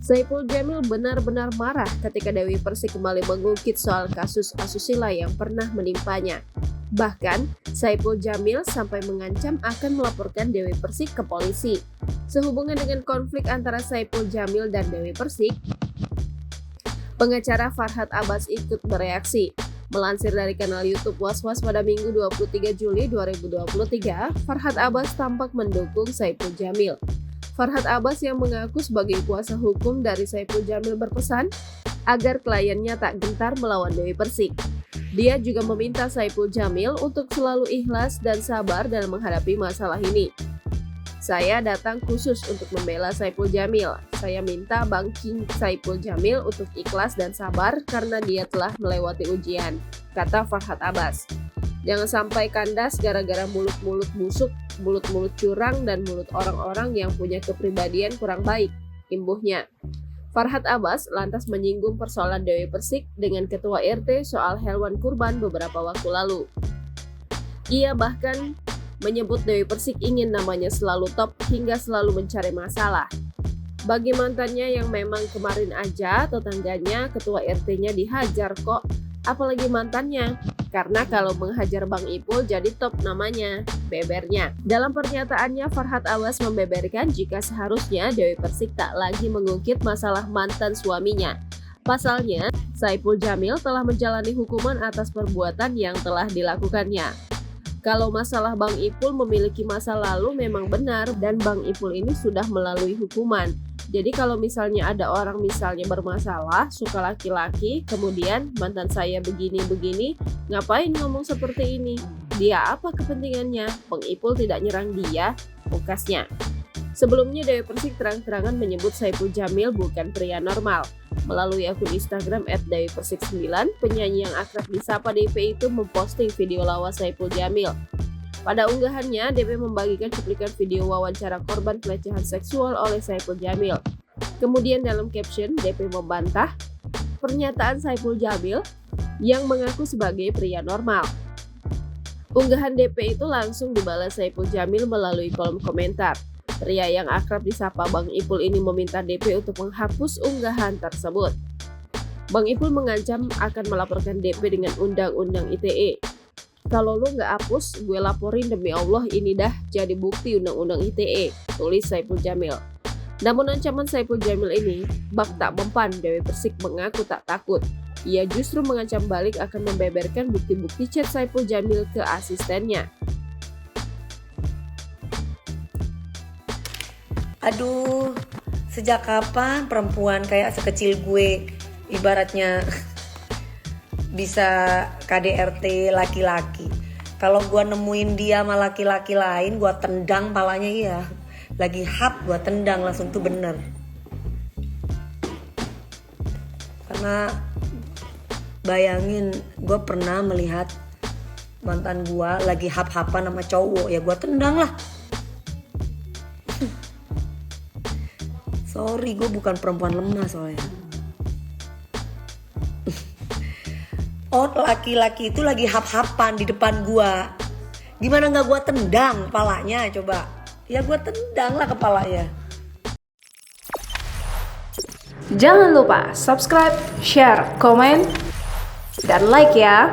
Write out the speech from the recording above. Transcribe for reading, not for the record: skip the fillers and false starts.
Saipul Jamil benar-benar marah ketika Dewi Persik kembali mengungkit soal kasus asusila yang pernah menimpanya. Bahkan, Saipul Jamil sampai mengancam akan melaporkan Dewi Persik ke polisi. Sehubungan dengan konflik antara Saipul Jamil dan Dewi Persik, pengacara Farhad Abbas ikut bereaksi. Melansir dari kanal YouTube Was-Was pada Minggu 23 Juli 2023, Farhad Abbas tampak mendukung Saipul Jamil. Farhad Abbas yang mengaku sebagai kuasa hukum dari Saipul Jamil berpesan agar kliennya tak gentar melawan Dewi Persik. Dia juga meminta Saipul Jamil untuk selalu ikhlas dan sabar dalam menghadapi masalah ini. Saya datang khusus untuk membela Saipul Jamil. Saya minta Bang King Saipul Jamil untuk ikhlas dan sabar karena dia telah melewati ujian, kata Farhad Abbas. Jangan sampai kandas gara-gara mulut-mulut busuk, mulut-mulut curang, dan mulut orang-orang yang punya kepribadian kurang baik, imbuhnya. Farhad Abbas lantas menyinggung persoalan Dewi Persik dengan Ketua RT soal hewan kurban beberapa waktu lalu. Ia bahkan menyebut Dewi Persik ingin namanya selalu top hingga selalu mencari masalah. Bagi mantannya yang memang kemarin aja tetangganya Ketua RT-nya dihajar kok, apalagi mantannya. Karena kalau menghajar Bang Ipul jadi top namanya, bebernya. Dalam pernyataannya, Farhad Abbas membeberkan jika seharusnya Dewi Persik tak lagi mengungkit masalah mantan suaminya. Pasalnya, Saipul Jamil telah menjalani hukuman atas perbuatan yang telah dilakukannya. Kalau masalah Bang Ipul memiliki masa lalu memang benar dan Bang Ipul ini sudah melalui hukuman. Jadi kalau misalnya ada orang misalnya bermasalah, suka laki-laki, kemudian mantan saya begini-begini, ngapain ngomong seperti ini? Dia apa kepentingannya? Bang Ipul tidak nyerang dia, pungkasnya. Sebelumnya Dewi Persik terang-terangan menyebut Saipul Jamil bukan pria normal. Melalui akun Instagram @dewipersik9, penyanyi yang akrab disapa DP itu memposting video lawas Saipul Jamil. Pada unggahannya, DP membagikan cuplikan video wawancara korban pelecehan seksual oleh Saipul Jamil. Kemudian dalam caption, DP membantah pernyataan Saipul Jamil yang mengaku sebagai pria normal. Unggahan DP itu langsung dibalas Saipul Jamil melalui kolom komentar. Pria yang akrab disapa Bang Ipul ini meminta DP untuk menghapus unggahan tersebut. Bang Ipul mengancam akan melaporkan DP dengan Undang-Undang ITE. Kalau lu nggak hapus, gue laporin demi Allah, ini dah jadi bukti Undang-Undang ITE, tulis Saipul Jamil. Namun ancaman Saipul Jamil ini bak tak mempan. Dewi Persik mengaku tak takut. Ia justru mengancam balik akan membeberkan bukti-bukti chat Saipul Jamil ke asistennya. Aduh, sejak kapan perempuan kayak sekecil gue ibaratnya bisa KDRT laki-laki? Kalau gue nemuin dia sama laki-laki lain, gue tendang palanya. Iya, lagi hap gue tendang langsung tuh bener. Karena bayangin, gue pernah melihat mantan gue lagi hap-hapan sama cowok, ya gue tendang lah. Sorry, gue bukan perempuan lemah soalnya. Oh, laki-laki itu lagi hap-hapan di depan gua. Gimana gak gua tendang kepalanya coba? Ya gua tendang lah kepalanya. Jangan lupa subscribe, share, komen, dan like ya.